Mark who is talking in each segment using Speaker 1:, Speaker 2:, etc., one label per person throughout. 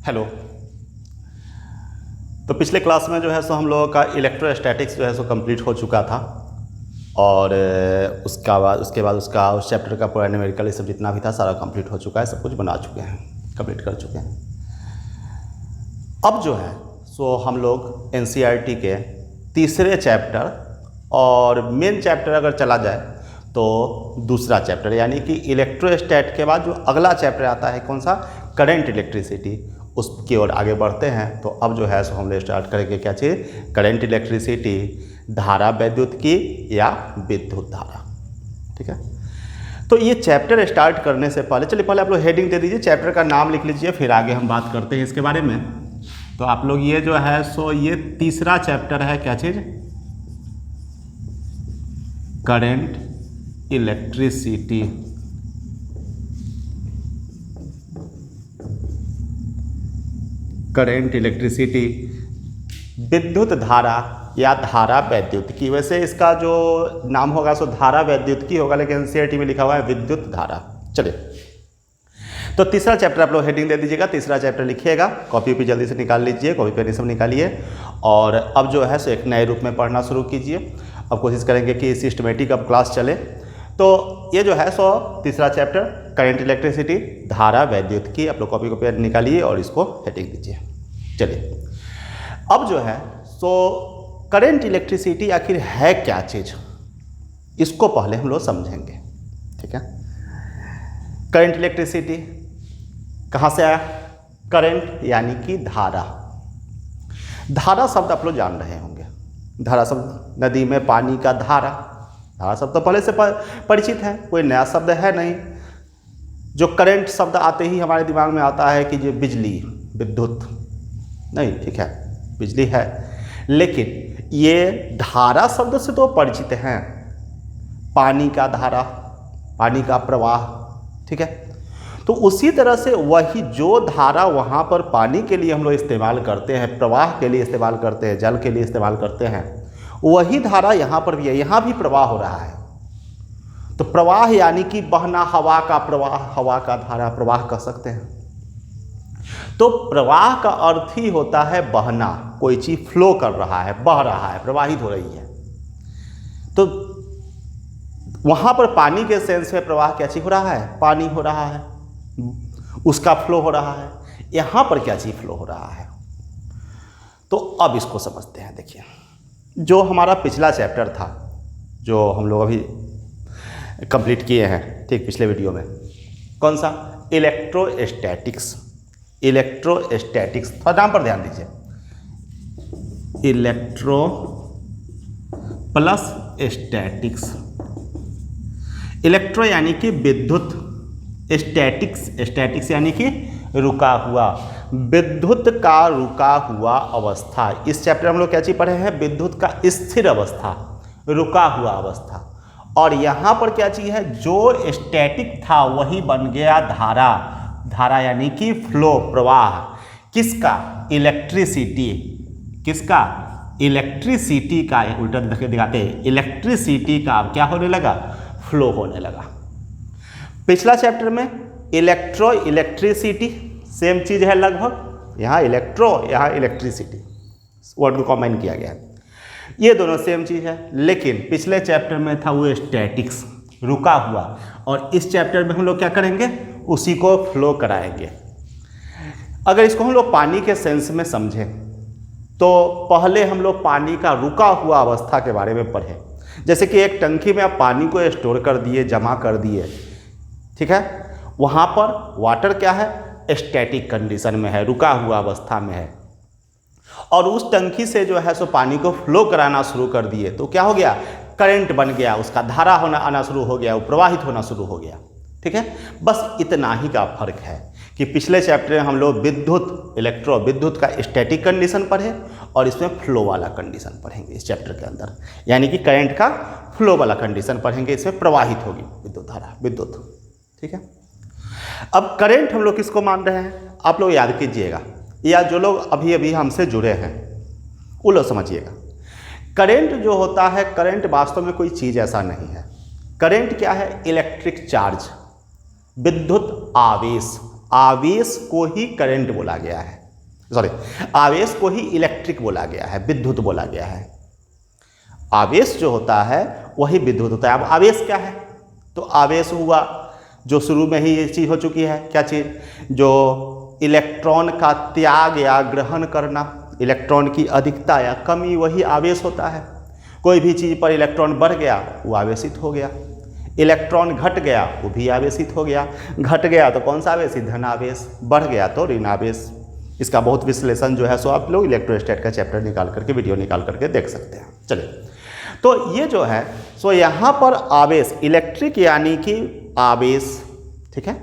Speaker 1: Hello. तो पिछले class में जो है सो हम लोगों का इलेक्ट्रोस्टैटिक्स जो है सो कंप्लीट हो चुका था और उसके बाद उसका उस चैप्टर का पूरा न्यूमेरिकल ये सब जितना भी था सारा कंप्लीट हो चुका है, सब कुछ बना चुके हैं, कंप्लीट कर चुके हैं। अब जो है सो हम लोग एनसीईआरटी के तीसरे चैप्टर और मेन चैप्टर अगर चला जाए तो दूसरा चैप्टर यानी कि इलेक्ट्रोस्टैट के बाद जो अगला चैप्टर आता है कौन सा, करंट इलेक्ट्रिसिटी, उसकी ओर आगे बढ़ते हैं। तो अब जो है सो हम लोग स्टार्ट करेंगे क्या चीज़, करंट इलेक्ट्रिसिटी, धारा वैद्युत की या विद्युत धारा। ठीक है, तो ये चैप्टर स्टार्ट करने से पहले पहले आप लोग हेडिंग दे दीजिए, चैप्टर का नाम लिख लीजिए, फिर आगे हम बात करते हैं इसके बारे में। तो आप लोग ये जो है सो ये तीसरा चैप्टर है क्या चीज़, करंट इलेक्ट्रिसिटी। करंट इलेक्ट्रिसिटी, विद्युत धारा या धारा वैद्युत की। वैसे इसका जो नाम होगा सो धारा वैद्युत की होगा, लेकिन एनसीईआरटी में लिखा हुआ है विद्युत धारा। चलिए, तो तीसरा चैप्टर आप लोग हेडिंग दे दीजिएगा, तीसरा चैप्टर लिखिएगा, कॉपी पे जल्दी से निकाल लीजिए, कॉपी पे सब निकालिए और अब जो है सो एक नए रूप में पढ़ना शुरू कीजिए। अब कोशिश करेंगे कि सिस्टमेटिक अब क्लास चले। तो ये जो है सो तीसरा चैप्टर करंट इलेक्ट्रिसिटी, धारा वैद्युत की, आप लोग कॉपी को पेन निकालिए और इसको हेडिंग दीजिए। चलिए, अब जो है सो करंट इलेक्ट्रिसिटी आखिर है क्या चीज़, इसको पहले हम लोग समझेंगे। ठीक है, करंट इलेक्ट्रिसिटी कहाँ से आया, करंट यानी कि धारा। धारा शब्द आप लोग जान रहे होंगे, धारा शब्द नदी में पानी का धारा, धारा शब्द तो पहले से परिचित है, कोई नया शब्द है नहीं। जो करंट शब्द आते ही हमारे दिमाग में आता है कि जो बिजली, विद्युत नहीं, ठीक है बिजली है, लेकिन ये धारा शब्द से तो परिचित हैं, पानी का धारा, पानी का प्रवाह। ठीक है, तो उसी तरह से वही जो धारा वहाँ पर पानी के लिए हम लोग इस्तेमाल करते हैं, प्रवाह के लिए इस्तेमाल करते हैं, जल के लिए इस्तेमाल करते हैं, वही धारा यहाँ पर भी है, यहाँ भी प्रवाह हो रहा है। तो प्रवाह यानी कि बहना, हवा का प्रवाह, हवा का धारा प्रवाह कह सकते हैं। तो प्रवाह का अर्थ ही होता है बहना, कोई चीज फ्लो कर रहा है, बह रहा है, प्रवाहित हो रही है। तो वहां पर पानी के सेंस में प्रवाह क्या चीज हो रहा है, पानी हो रहा है, उसका फ्लो हो रहा है। यहां पर क्या चीज फ्लो हो रहा है, तो अब इसको समझते हैं। देखिए, जो हमारा पिछला चैप्टर था जो हम लोग अभी कंप्लीट किए हैं, ठीक पिछले वीडियो में, कौन सा, इलेक्ट्रोस्टैटिक्स। इलेक्ट्रोस्टैटिक्स, थोड़ा नाम पर ध्यान दीजिए, इलेक्ट्रो प्लस स्टैटिक्स। इलेक्ट्रो यानी कि विद्युत, स्टैटिक्स, स्टैटिक्स यानी कि रुका हुआ, विद्युत का रुका हुआ अवस्था। इस चैप्टर में हम लोग क्या चीज पढ़े हैं, विद्युत का स्थिर अवस्था, रुका हुआ अवस्था। और यहाँ पर क्या चीज है, जो स्टैटिक था वही बन गया धारा। धारा यानी कि फ्लो, प्रवाह, किसका, इलेक्ट्रिसिटी, किसका, इलेक्ट्रिसिटी का, उल्टा दिखाते हैं, इलेक्ट्रिसिटी का क्या होने लगा, फ्लो होने लगा। पिछला चैप्टर में इलेक्ट्रो, इलेक्ट्रिसिटी सेम चीज है लगभग, यहाँ इलेक्ट्रो, यहाँ इलेक्ट्रिसिटी, वर्ड को कॉम्बाइन किया गया है, ये दोनों सेम चीज है। लेकिन पिछले चैप्टर में था वो स्टैटिक्स, रुका हुआ, और इस चैप्टर में हम लोग क्या करेंगे, उसी को फ्लो कराएंगे। अगर इसको हम लोग पानी के सेंस में समझें तो पहले हम लोग पानी का रुका हुआ अवस्था के बारे में पढ़े। जैसे कि एक टंकी में आप पानी को स्टोर कर दिए, जमा कर दिए, ठीक है, वहाँ पर वाटर क्या है, स्टैटिक कंडीशन में है, रुका हुआ अवस्था में है, और उस टंकी से जो है सो पानी को फ्लो कराना शुरू कर दिए तो क्या हो गया, करंट बन गया, उसका धारा होना आना शुरू हो गया, वो प्रवाहित होना शुरू हो गया। ठीक है, बस इतना ही का फर्क है कि पिछले चैप्टर में हम लोग विद्युत, इलेक्ट्रो, विद्युत का स्टैटिक कंडीशन पढ़े और इसमें फ्लो वाला कंडीशन पढ़ेंगे इस चैप्टर के अंदर, यानी कि करंट का फ्लो वाला कंडीशन पढ़ेंगे, इसमें प्रवाहित होगी विद्युत धारा, विद्युत। ठीक है, अब करंट हम लोग किसको मान रहे हैं, आप लोग याद कीजिएगा, या जो लोग अभी अभी हमसे जुड़े हैं वो लोग समझिएगा। करंट जो होता है, करंट वास्तव में कोई चीज़ ऐसा नहीं है। करंट क्या है, इलेक्ट्रिक चार्ज, विद्युत आवेश, आवेश को ही करंट बोला गया है, सॉरी, आवेश को ही इलेक्ट्रिक बोला गया है, विद्युत बोला गया है। आवेश जो होता है वही विद्युत होता है। अब आवेश क्या है? तो आवेश हुआ जो शुरू में ही ये चीज़ हो चुकी है, क्या चीज़? जो इलेक्ट्रॉन का त्याग या ग्रहण करना, इलेक्ट्रॉन की अधिकता या कमी, वही आवेश होता है। कोई भी चीज़ पर इलेक्ट्रॉन बढ़ गया वो आवेशित हो गया, इलेक्ट्रॉन घट गया वो भी आवेशित हो गया। घट गया तो कौन सा आवेश? धन आवेश। बढ़ गया तो ऋण आवेश। इसका बहुत विश्लेषण जो है सो आप लोग इलेक्ट्रोस्टैट का चैप्टर निकाल करके, वीडियो निकाल करके देख सकते हैं। चलिए, तो ये जो है सो यहाँ पर आवेश, इलेक्ट्रिक यानी कि आवेश, ठीक है,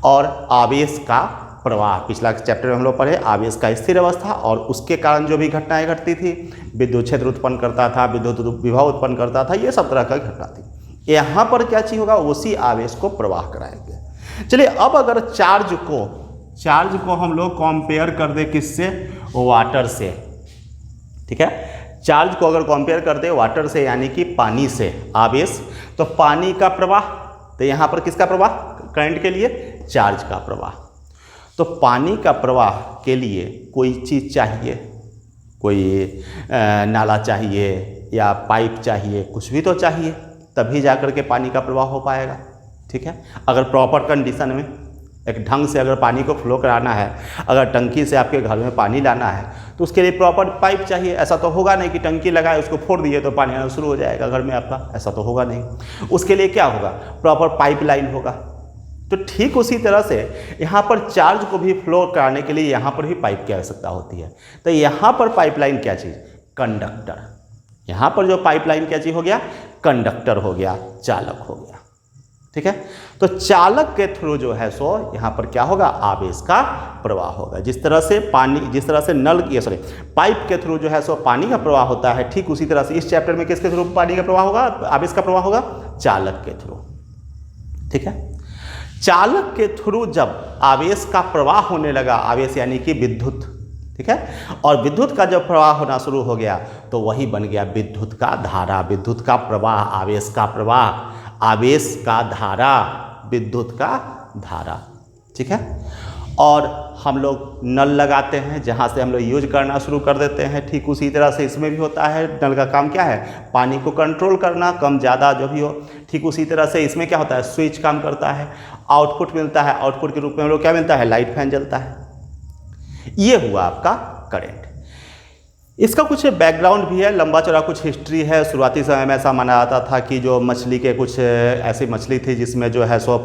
Speaker 1: और आवेश का प्रवाह। पिछला चैप्टर में हम लोग पढ़े आवेश का स्थिर अवस्था और उसके कारण जो भी घटनाएं घटती थी, विद्युत क्षेत्र उत्पन्न करता था, विद्युत विभव उत्पन्न करता था, ये सब तरह का घटना थी। यहाँ पर क्या चीज़ होगा? उसी आवेश को प्रवाह कराएंगे। चलिए, अब अगर चार्ज को हम लोग कंपेयर कर दे किससे? वाटर से, ठीक है। चार्ज को अगर कंपेयर कर दे वाटर से यानी कि पानी से, आवेश, तो पानी का प्रवाह, तो यहाँ पर किसका प्रवाह? करंट के लिए चार्ज का प्रवाह। तो पानी का प्रवाह के लिए कोई चीज़ चाहिए, कोई नाला चाहिए या पाइप चाहिए, कुछ भी तो चाहिए, तभी जा कर के पानी का प्रवाह हो पाएगा, ठीक है। अगर प्रॉपर कंडीशन में एक ढंग से अगर पानी को फ्लो कराना है, अगर टंकी से आपके घर में पानी लाना है तो उसके लिए प्रॉपर पाइप चाहिए। ऐसा तो होगा नहीं कि टंकी लगाए उसको फोड़ दिए तो पानी आना शुरू हो जाएगा घर में आपका, ऐसा तो होगा नहीं। उसके लिए क्या होगा? प्रॉपर पाइप लाइन होगा। तो ठीक उसी तरह से यहाँ पर चार्ज को भी फ्लो कराने के लिए यहाँ पर भी पाइप की आवश्यकता होती है। तो यहाँ पर पाइपलाइन क्या चीज़? कंडक्टर। यहाँ पर जो पाइपलाइन क्या चीज़ हो गया? कंडक्टर हो गया, चालक हो गया, ठीक है। तो चालक के थ्रू जो है सो यहाँ पर क्या होगा? आवेश का प्रवाह होगा। जिस तरह से पाइप के थ्रू जो है सो पानी का प्रवाह होता है, ठीक उसी तरह से इस चैप्टर में किसके थ्रू पानी का प्रवाह होगा? आवेश का प्रवाह होगा चालक के थ्रू, ठीक है। चालक के थ्रू जब आवेश का प्रवाह होने लगा, आवेश यानी कि विद्युत, ठीक है, और विद्युत का जब प्रवाह होना शुरू हो गया तो वही बन गया विद्युत का धारा, विद्युत का प्रवाह, आवेश का प्रवाह, आवेश का धारा, विद्युत का धारा, ठीक है। और हम लोग नल लगाते हैं, जहाँ से हम लोग यूज करना शुरू कर देते हैं, ठीक उसी तरह से इसमें भी होता है। नल का काम क्या है? पानी को कंट्रोल करना, कम ज़्यादा जो भी हो। ठीक उसी तरह से इसमें क्या होता है? स्विच काम करता है, आउटपुट मिलता है, आउटपुट के रूप में हम लोग क्या मिलता है? लाइट फैन जलता है। ये हुआ आपका करंट। इसका कुछ बैकग्राउंड भी है, लंबा चौड़ा कुछ हिस्ट्री है। शुरुआती समय में ऐसा माना जाता था कि जो मछली के कुछ ऐसी मछली थी जिसमें जो है सो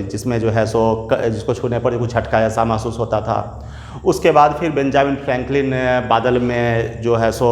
Speaker 1: जिसमें जो है सो जिसको छूने पर कुछ झटका ऐसा महसूस होता था। उसके बाद फिर बेंजामिन फ्रैंकलिन बादल में जो है सो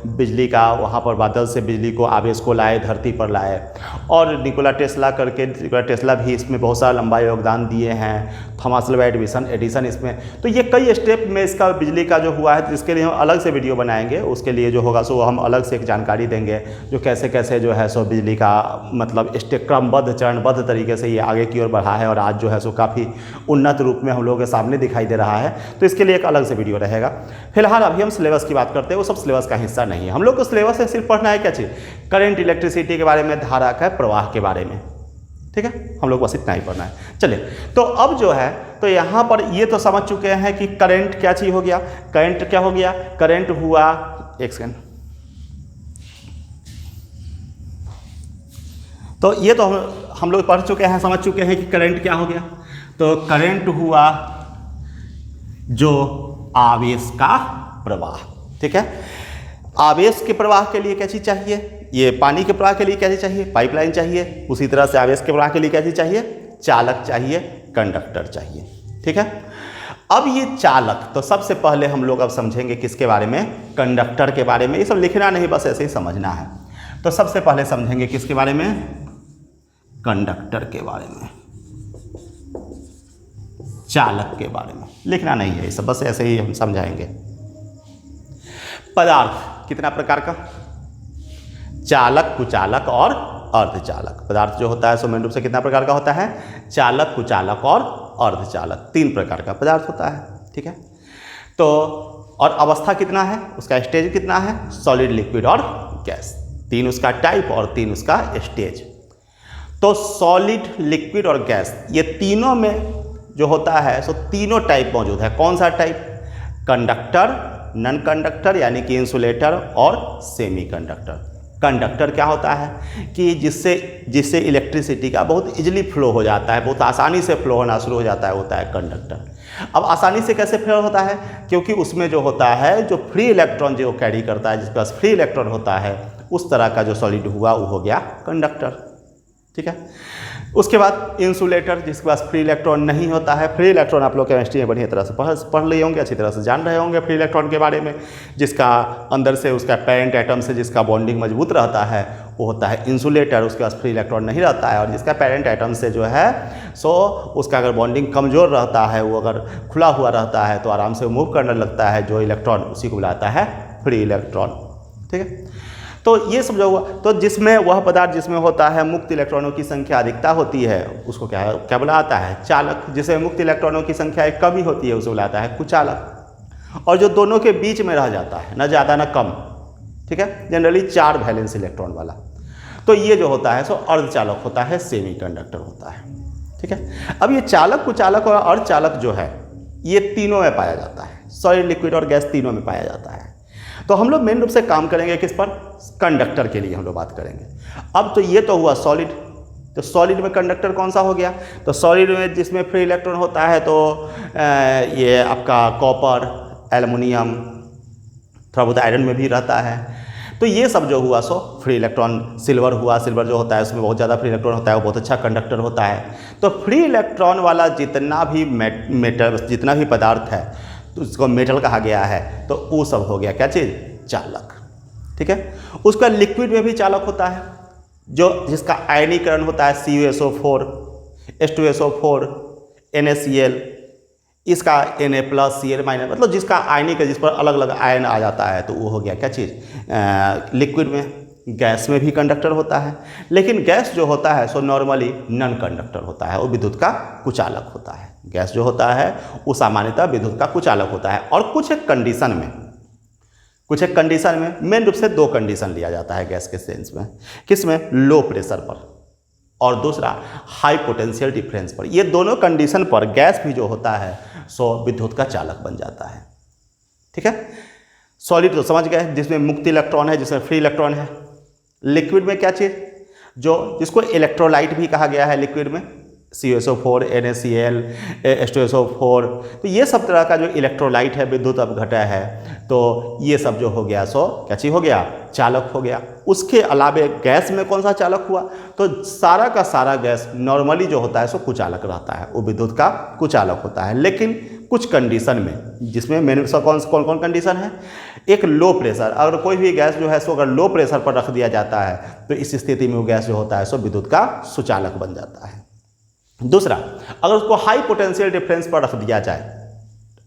Speaker 1: बिजली का, वहाँ पर बादल से बिजली को, आवेश को लाए, धरती पर लाए। और निकोला टेस्ला भी इसमें बहुत सारा लंबा योगदान दिए हैं, थॉमस अल्वा एडिसन इसमें। तो ये कई स्टेप में इसका बिजली का जो हुआ है, इसके लिए हम अलग से वीडियो बनाएंगे। उसके लिए जो होगा सो हम अलग से एक जानकारी देंगे, जो कैसे कैसे जो है सो बिजली का मतलब क्रमबद्ध, चरणबद्ध तरीके से ये आगे की ओर बढ़ा है और आज जो है सो काफ़ी उन्नत रूप में हम लोगों के सामने दिखाई दे रहा है। तो इसके लिए एक अलग से वीडियो रहेगा। फिलहाल अभी हम सिलेबस की बात करते हैं, वो सब सिलेबस का हिस्सा नहीं है। हम लोग को सिलेबस से सिर्फ पढ़ना है क्या चीज़? करंट, इलेक्ट्रिसिटी के बारे में, धारा का प्रवाह के बारे में, ठीक है। हम लोग बस इतना ही पढ़ना है। चलिए, तो अब जो है तो यहाँ पर ये तो समझ चुके हैं कि करंट क्या चीज़ हो गया। करंट क्या हो गया? करंट हुआ, एक सेकेंड, तो ये तो हम लोग पढ़ चुके हैं, समझ चुके हैं कि करंट क्या हो गया। तो करंट हुआ जो आवेश का प्रवाह, ठीक है। आवेश के प्रवाह के लिए क्या चीज़ चाहिए? ये पानी के प्रवाह के लिए क्या चीज़ चाहिए? पाइपलाइन चाहिए। उसी तरह से आवेश के प्रवाह के लिए क्या चीज़ चाहिए? चालक चाहिए, कंडक्टर चाहिए, ठीक है। अब ये चालक, तो सबसे पहले हम लोग अब समझेंगे किसके बारे में? कंडक्टर के बारे में। ये सब लिखना नहीं, बस ऐसे ही समझना है। तो सबसे पहले समझेंगे किसके बारे में? कंडक्टर के बारे में, चालक के बारे में। लिखना नहीं है ये सब, बस ऐसे ही हम समझाएंगे। पदार्थ कितना प्रकार का? चालक, कुचालक और अर्धचालक। पदार्थ जो होता है सो मेन रूप से कितना प्रकार का होता है? चालक, कुचालक और अर्धचालक, 3 प्रकार का पदार्थ होता है, ठीक है। तो और अवस्था कितना है? उसका स्टेज कितना है? सॉलिड, लिक्विड और गैस। 3 उसका टाइप और 3 उसका स्टेज। तो सॉलिड, लिक्विड और गैस, ये तीनों में जो होता है सो तीनों टाइप मौजूद है। कौन सा टाइप? कंडक्टर, नॉन कंडक्टर यानी कि इंसुलेटर और सेमी कंडक्टर। कंडक्टर क्या होता है कि जिससे इलेक्ट्रिसिटी का बहुत इजीली फ्लो हो जाता है, बहुत आसानी से फ्लो होना शुरू हो जाता है, होता है कंडक्टर। अब आसानी से कैसे फ्लो होता है? क्योंकि उसमें जो होता है जो फ्री इलेक्ट्रॉन जो कैरी करता है, जिसके पास फ्री इलेक्ट्रॉन होता है, उस तरह का जो सॉलिड हुआ वो हो गया कंडक्टर। ठीक है। उसके बाद इंसुलेटर, जिसके पास फ्री इलेक्ट्रॉन नहीं होता है। फ्री इलेक्ट्रॉन आप लोग केमिस्ट्री में बढ़िया तरह से पढ़ लिए होंगे, अच्छी तरह से जान रहे होंगे फ्री इलेक्ट्रॉन के बारे में। जिसका अंदर से उसका पेरेंट एटम से जिसका बॉन्डिंग मजबूत रहता है वो होता है इंसुलेटर, उसके पास फ्री इलेक्ट्रॉन नहीं रहता है। और जिसका पेरेंट एटम से जो है सो उसका अगर बॉन्डिंग कमज़ोर रहता है, वो अगर खुला हुआ रहता है तो आराम से मूव करने लगता है जो इलेक्ट्रॉन, उसी को बुलाता है फ्री इलेक्ट्रॉन। ठीक है। तो ये सब जो हुआ, तो जिसमें वह पदार्थ जिसमें होता है मुक्त इलेक्ट्रॉनों की संख्या अधिकता होती है उसको क्या बुलाता है? चालक। जिसमें मुक्त इलेक्ट्रॉनों की संख्या एक कम ही होती है उसे बुलाता है कुचालक। और जो दोनों के बीच में रह जाता है, न ज़्यादा न कम, ठीक है, जनरली 4 वैलेंस इलेक्ट्रॉन वाला, तो ये जो होता है सो अर्धचालक होता है, सेमी कंडक्टर होता है। ठीक है। अब ये चालक, कुचालक और अर्धचालक जो है ये तीनों में पाया जाता है, सॉलिड, लिक्विड और गैस तीनों में पाया जाता है। तो हम लोग मेन रूप से काम करेंगे किस पर? कंडक्टर के लिए हम लोग बात करेंगे। अब तो ये तो हुआ सॉलिड, तो सॉलिड में कंडक्टर कौन सा हो गया? तो सॉलिड में जिसमें फ्री इलेक्ट्रॉन होता है तो ये आपका कॉपर, एल्युमिनियम, थोड़ा बहुत आयरन में भी रहता है। तो ये सब जो हुआ सो फ्री इलेक्ट्रॉन। सिल्वर हुआ, सिल्वर जो होता है उसमें बहुत ज़्यादा फ्री इलेक्ट्रॉन होता है, वो बहुत अच्छा कंडक्टर होता है। तो फ्री इलेक्ट्रॉन वाला जितना भी मेटल, जितना भी पदार्थ है तो उसको मेटल कहा गया है, तो वो सब हो गया क्या चीज़? चालक। ठीक है। उसका लिक्विड में भी चालक होता है, जो जिसका आयनीकरण होता है CuSO4, H2SO4, NaCl, इसका Na+Cl-, मतलब जिसका आयनिक, जिस पर अलग अलग आयन आ जाता है, तो वो हो गया क्या चीज़? लिक्विड में। गैस में भी कंडक्टर होता है, लेकिन गैस जो होता है सो नॉर्मली नॉन कंडक्टर होता है, वो विद्युत का कुचालक होता है। गैस जो होता है वो सामान्यतः विद्युत का कुचालक होता है। और कुछ एक कंडीशन में मेन रूप से 2 कंडीशन लिया जाता है गैस के सेंस में। किसमें? लो प्रेशर पर, और दूसरा हाई पोटेंशियल डिफरेंस पर। ये दोनों कंडीशन पर गैस भी जो होता है सो विद्युत का चालक बन जाता है। ठीक है। सॉलिड तो समझ गए, जिसमें मुक्त इलेक्ट्रॉन है, जिसमें फ्री इलेक्ट्रॉन है। लिक्विड में क्या चीज़? जिसको इलेक्ट्रोलाइट भी कहा गया है लिक्विड में, CuSO4, NaCl, H2SO4, तो ये सब तरह का जो इलेक्ट्रोलाइट है, विद्युत अपघटय है, तो ये सब जो हो गया सो क्या चीज़ हो गया? चालक हो गया। उसके अलावे गैस में कौन सा चालक हुआ? तो सारा का सारा गैस नॉर्मली जो होता है सो कुचालक रहता है, वो विद्युत का कुचालक होता है। लेकिन कुछ कंडीशन में, जिसमें मेन कौन कौन कंडीशन है? एक लो प्रेशर, अगर कोई भी गैस जो है सो अगर लो प्रेशर पर रख दिया जाता है तो इस स्थिति में वो गैस जो होता है सो विद्युत का सुचालक बन जाता है। दूसरा, अगर उसको हाई पोटेंशियल डिफरेंस पर रख दिया जाए,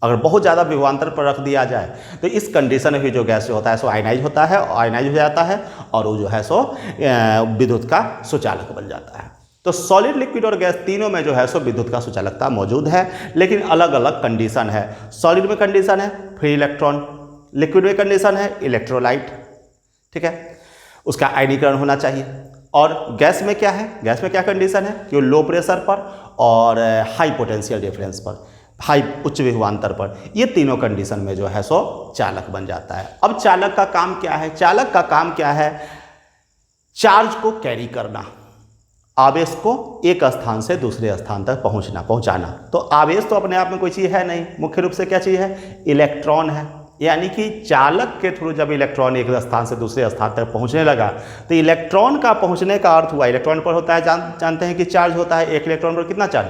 Speaker 1: अगर बहुत ज़्यादा विभवांतर पर रख दिया जाए, तो इस कंडीशन में भी जो गैस जो होता है सो आयनाइज होता है, आयनाइज हो जाता है, और वो जो है सो विद्युत का सुचालक बन जाता है। तो सॉलिड, लिक्विड और गैस तीनों में जो है सो विद्युत का सुचालकता मौजूद है, लेकिन अलग अलग कंडीशन है। सॉलिड में कंडीशन है फ्री इलेक्ट्रॉन, लिक्विड में कंडीशन है इलेक्ट्रोलाइट। ठीक है। उसका आयनीकरण होना चाहिए। और गैस में क्या है? गैस में क्या कंडीशन है कि वो लो प्रेशर पर और हाई पोटेंशियल डिफरेंस पर, हाई उच्च विभवांतर पर, ये तीनों कंडीशन में जो है सो चालक बन जाता है। अब चालक का काम क्या है? चालक का काम क्या है? चार्ज को कैरी करना, आवेश को एक स्थान से दूसरे स्थान तक पहुंचाना। तो आवेश तो अपने आप में कोई चीज़ है नहीं, मुख्य रूप से क्या चीज़ है? इलेक्ट्रॉन है। यानी कि चालक के थ्रू जब इलेक्ट्रॉन एक स्थान से दूसरे स्थान तक पहुंचने लगा, तो इलेक्ट्रॉन का पहुंचने का अर्थ हुआ, इलेक्ट्रॉन पर होता है, जानते हैं कि चार्ज होता है, एक इलेक्ट्रॉन पर कितना चार्ज?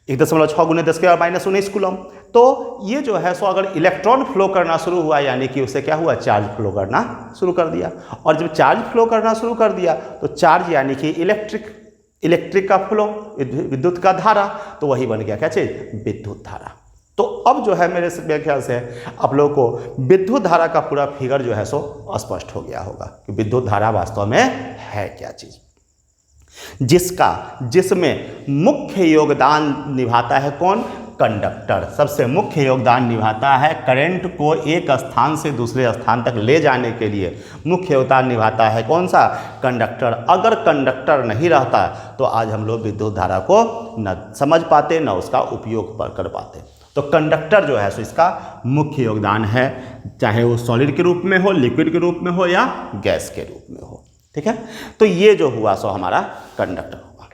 Speaker 1: 1.6 × 10⁻⁹ कूलम। तो ये जो है सो अगर इलेक्ट्रॉन फ्लो करना शुरू हुआ, यानी कि उससे क्या हुआ? चार्ज फ्लो करना शुरू कर दिया। और जब चार्ज फ्लो करना शुरू कर दिया तो चार्ज यानी कि इलेक्ट्रिक का फ्लो, विद्युत का धारा, तो वही बन गया क्या चीज़? विद्युत धारा। तो अब जो है मेरे ख्याल से आप लोगों को विद्युत धारा का पूरा फिगर जो है सो स्पष्ट हो गया होगा कि विद्युत धारा वास्तव में है क्या चीज़, जिसमें मुख्य योगदान निभाता है कौन? कंडक्टर सबसे मुख्य योगदान निभाता है करंट को एक स्थान से दूसरे स्थान तक ले जाने के लिए मुख्य योगदान निभाता है कौन सा? कंडक्टर। अगर कंडक्टर नहीं रहता तो आज हम लोग विद्युत धारा को न समझ पाते न उसका उपयोग कर पाते। तो कंडक्टर जो है सो इसका मुख्य योगदान है, चाहे वो सॉलिड के रूप में हो, लिक्विड के रूप में हो या गैस के रूप में हो। ठीक है, तो ये जो हुआ सो हमारा कंडक्टर हुआ।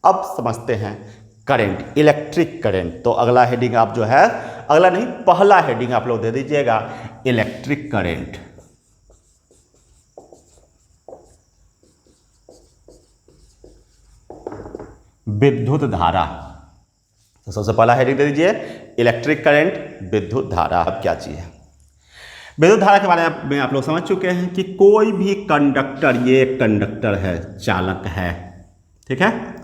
Speaker 1: अब समझते हैं करंट, इलेक्ट्रिक करंट। तो अगला हेडिंग आप जो है, अगला नहीं पहला हेडिंग आप लोग दे दीजिएगा इलेक्ट्रिक करंट। विद्युत धारा। तो सबसे पहला हेडिंग दे दीजिए इलेक्ट्रिक करंट, विद्युत धारा। अब क्या चीज है? विद्युत धारा के बारे में आप लोग समझ चुके हैं कि कोई भी कंडक्टर, ये एक कंडक्टर है, चालक है, ठीक है,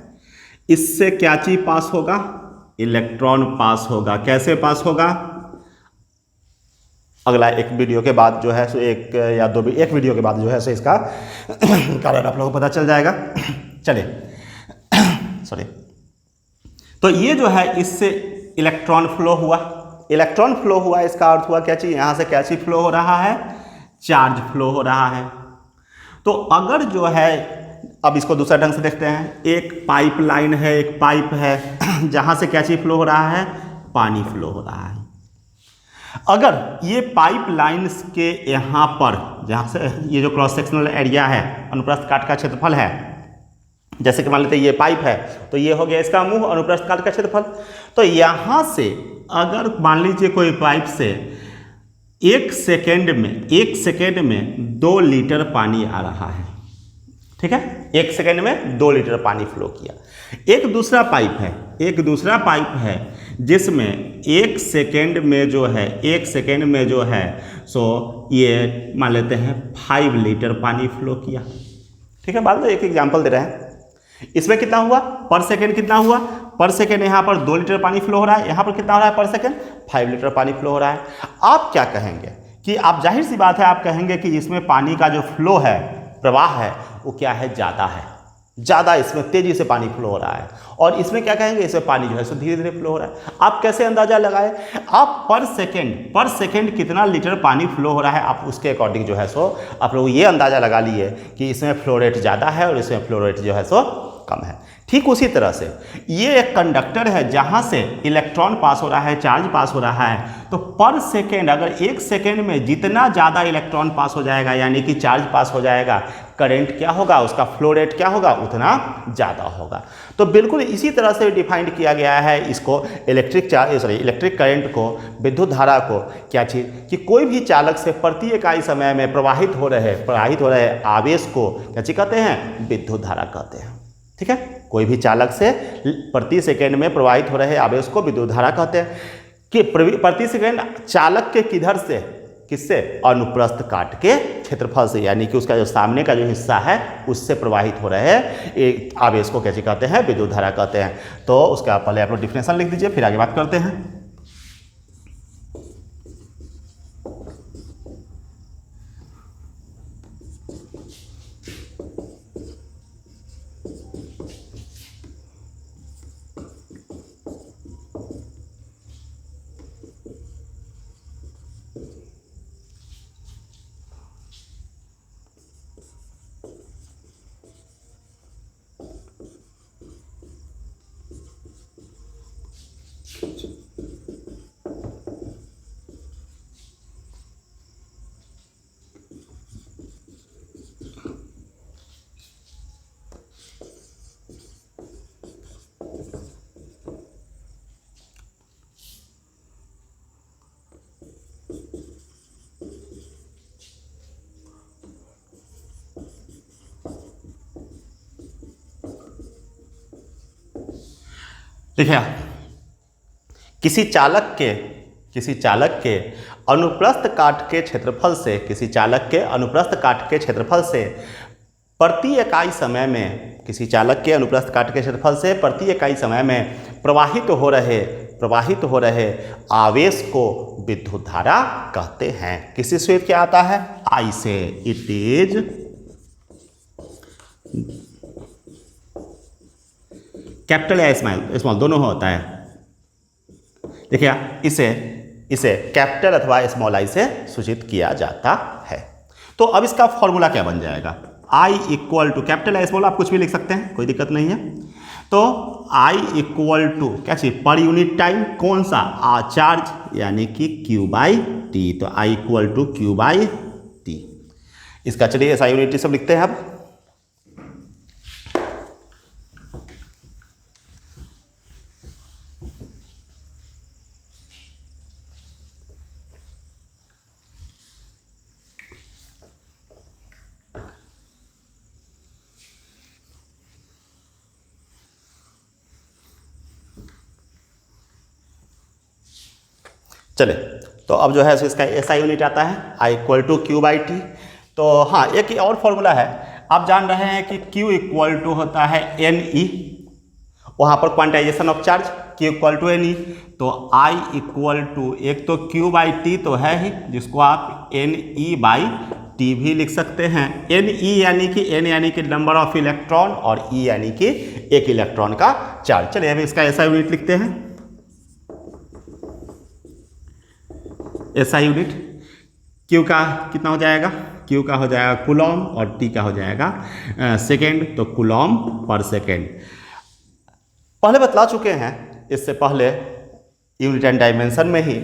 Speaker 1: इससे क्या चीज पास होगा? इलेक्ट्रॉन पास होगा। कैसे पास होगा? अगला एक वीडियो के बाद जो है सो एक वीडियो के बाद जो है सो इसका कारण आप लोगों को पता चल जाएगा। चलिए सॉरी। तो ये जो है इससे इलेक्ट्रॉन फ्लो हुआ, इलेक्ट्रॉन फ्लो हुआ, इसका अर्थ हुआ क्या चीज? यहां से क्या चीज फ्लो हो रहा है? चार्ज फ्लो हो रहा है। तो अगर जो है, अब इसको दूसरा ढंग से देखते हैं, एक पाइप लाइन है, एक पाइप है जहां से क्या चीज फ्लो हो रहा है? पानी फ्लो हो रहा है। अगर ये पाइप लाइन्स के यहां पर, जहां से ये जो क्रॉस सेक्शनल एरिया है, अनुप्रस्थ काट का क्षेत्रफल है, जैसे कि मान लेते हैं ये पाइप है, तो ये हो गया इसका मुंह, अनुप्रस्थ काट का क्षेत्रफल। तो यहां से अगर मान लीजिए कोई पाइप से एक सेकेंड में 2 लीटर पानी आ रहा है, ठीक है, 1 सेकेंड में 2 लीटर पानी फ्लो किया। एक दूसरा पाइप है जिसमें 1 सेकेंड में जो है सो ये मान लेते हैं 5 लीटर पानी फ्लो किया। ठीक है, बाद में एक एग्जांपल दे रहे हैं। इसमें कितना हुआ पर सेकेंड? कितना हुआ पर सेकेंड? यहाँ पर 2 लीटर पानी फ्लो हो रहा है, यहाँ पर कितना हो रहा है पर सेकेंड? 5 लीटर पानी फ्लो हो रहा है। आप क्या कहेंगे कि आप, जाहिर सी बात है, आप कहेंगे कि इसमें पानी का जो फ्लो है, प्रवाह है, वो क्या है? ज़्यादा है, ज़्यादा इसमें तेजी से पानी फ्लो हो रहा है। और इसमें क्या कहेंगे? इसमें पानी जो है सो धीरे धीरे फ्लो हो रहा है। आप कैसे अंदाजा लगाए? आप पर सेकेंड कितना लीटर पानी फ्लो हो रहा है, आप उसके अकॉर्डिंग जो है सो आप लोग ये अंदाजा लगा लिए कि इसमें फ्लो रेट ज़्यादा है और इसमें फ्लो रेट जो है सो कम है। ठीक उसी तरह से ये एक कंडक्टर है जहां से इलेक्ट्रॉन पास हो रहा है, चार्ज पास हो रहा है। तो पर सेकेंड, अगर 1 सेकेंड में जितना ज़्यादा इलेक्ट्रॉन पास हो जाएगा, यानी कि चार्ज पास हो जाएगा, करंट क्या होगा? उसका फ्लो रेट क्या होगा? उतना ज़्यादा होगा। तो बिल्कुल इसी तरह से डिफाइंड किया गया है इसको, इलेक्ट्रिक करंट को, विद्युत धारा को। क्या चीज़? कि कोई भी चालक से प्रति इकाई समय में प्रवाहित हो रहे आवेश को क्या चीज कहते हैं? विद्युत धारा कहते हैं। ठीक है, कोई भी चालक से प्रति सेकेंड में प्रवाहित हो रहे आवेश को विद्युत धारा कहते हैं। कि प्रति सेकेंड चालक के किधर से? किससे? अनुप्रस्थ काट के क्षेत्रफल से, यानी कि उसका जो सामने का जो हिस्सा है उससे प्रवाहित हो रहे आवेश को क्या कहते हैं? विद्युत धारा कहते हैं। तो उसका पहले आप लोग डिफिनेशन लिख दीजिए, फिर आगे बात करते हैं। देखिए, किसी चालक के अनुप्रस्थ काट के क्षेत्रफल से प्रति इकाई समय में, किसी चालक के अनुप्रस्थ काट के क्षेत्रफल से प्रति इकाई समय में प्रवाहित हो रहे आवेश को विद्युत धारा कहते हैं। किसी से क्या आता है? आई से। इट इज कैपिटल या स्मॉल दोनों होता है। देखिए इसे इसे कैपिटल अथवा स्मॉल आई से सूचित किया जाता है। तो अब इसका फॉर्मूला क्या बन जाएगा, I equal to capital I small, आप कुछ भी लिख सकते हैं, कोई दिक्कत नहीं है। तो आई इक्वल टू क्या चाहिए, पर यूनिट टाइम, कौन सा, चार्ज यानी कि क्यू बाई टी। तो I equal to Q by T. इसका चलिए ऐसा यूनिट सब लिखते हैं अब। चले तो अब जो है सो इसका ऐसा यूनिट आता है I equal to Q by T. तो हाँ, एक और फॉर्मूला है, आप जान रहे हैं कि Q इक्वल टू होता है एन ई, वहाँ पर quantization of charge Q equal to n e. तो I इक्वल टू एक तो Q बाई टी तो है ही, जिसको आप एन ई बाई टी भी लिख सकते हैं। एन ई यानी कि एन यानी कि नंबर ऑफ इलेक्ट्रॉन और ई यानी कि एक इलेक्ट्रॉन का चार्ज। चलिए अब इसका ऐसा यूनिट लिखते हैं, ऐसा यूनिट Q का कितना हो जाएगा, Q का हो जाएगा कूलॉम और T का हो जाएगा सेकेंड, तो कूलॉम पर सेकेंड। पहले बतला चुके हैं इससे पहले यूनिट एंड डायमेंशन में ही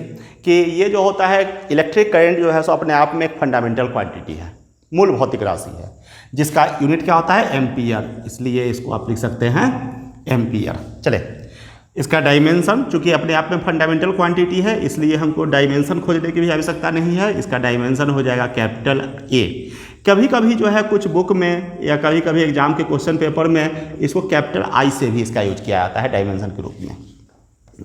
Speaker 1: कि ये जो होता है इलेक्ट्रिक करंट जो है सो अपने आप में एक फंडामेंटल क्वांटिटी है, मूल भौतिक राशि है, जिसका यूनिट क्या होता है, एम्पियर, इसलिए इसको आप लिख सकते हैं एम्पियर। चले इसका डायमेंशन, चूंकि अपने आप में फंडामेंटल क्वांटिटी है इसलिए हमको डायमेंशन खोजने की भी आवश्यकता नहीं है, इसका डायमेंशन हो जाएगा कैपिटल ए। कभी कभी जो है कुछ बुक में या कभी कभी एग्जाम के क्वेश्चन पेपर में इसको कैपिटल आई से भी इसका यूज किया जाता है डायमेंशन के रूप में।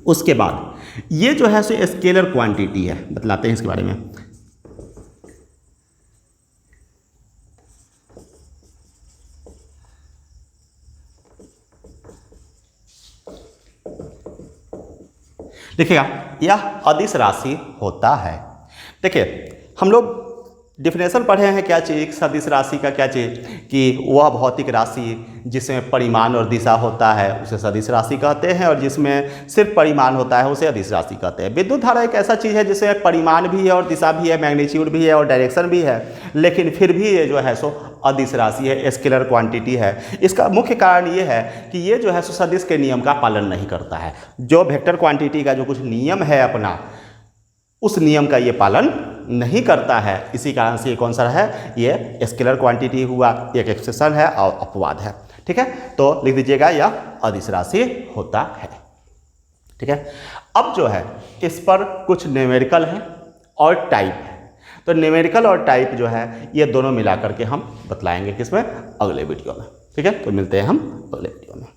Speaker 1: उसके बाद ये जो है सो स्केलर क्वांटिटी है, बतलाते हैं इसके बारे में। देखिएगा यह अदिश राशि होता है। देखिए हम लोग डिफिनेशन पढ़े हैं क्या चीज़ सदिश राशि का, क्या चीज़ कि वह भौतिक राशि जिसमें परिमाण और दिशा होता है उसे सदिश राशि कहते हैं, और जिसमें सिर्फ परिमाण होता है उसे अदिश राशि कहते हैं। विद्युत धारा एक ऐसा चीज़ है जिसमें परिमाण भी है और दिशा भी है, मैग्नीट्यूड भी है और डायरेक्शन भी है, लेकिन फिर भी ये जो है सो अदिश राशि है, स्केलर क्वांटिटी है। इसका मुख्य कारण ये है कि ये जो है सो सदिश के नियम का पालन नहीं करता है। जो वेक्टर क्वांटिटी का जो कुछ नियम है अपना, उस नियम का ये पालन नहीं करता है, इसी कारण से ये कौन सा है, ये स्केलर क्वांटिटी हुआ, एक एक्सेप्शन है और अपवाद है। ठीक है, तो लिख दीजिएगा यह अदिश राशि होता है। ठीक है, अब जो है इस पर कुछ न्यूमेरिकल है और टाइप है, तो न्यूमेरिकल और टाइप जो है ये दोनों मिला करके हम बतलाएंगे किसमें, अगले वीडियो में। ठीक है, तो मिलते हैं हम अगले वीडियो में।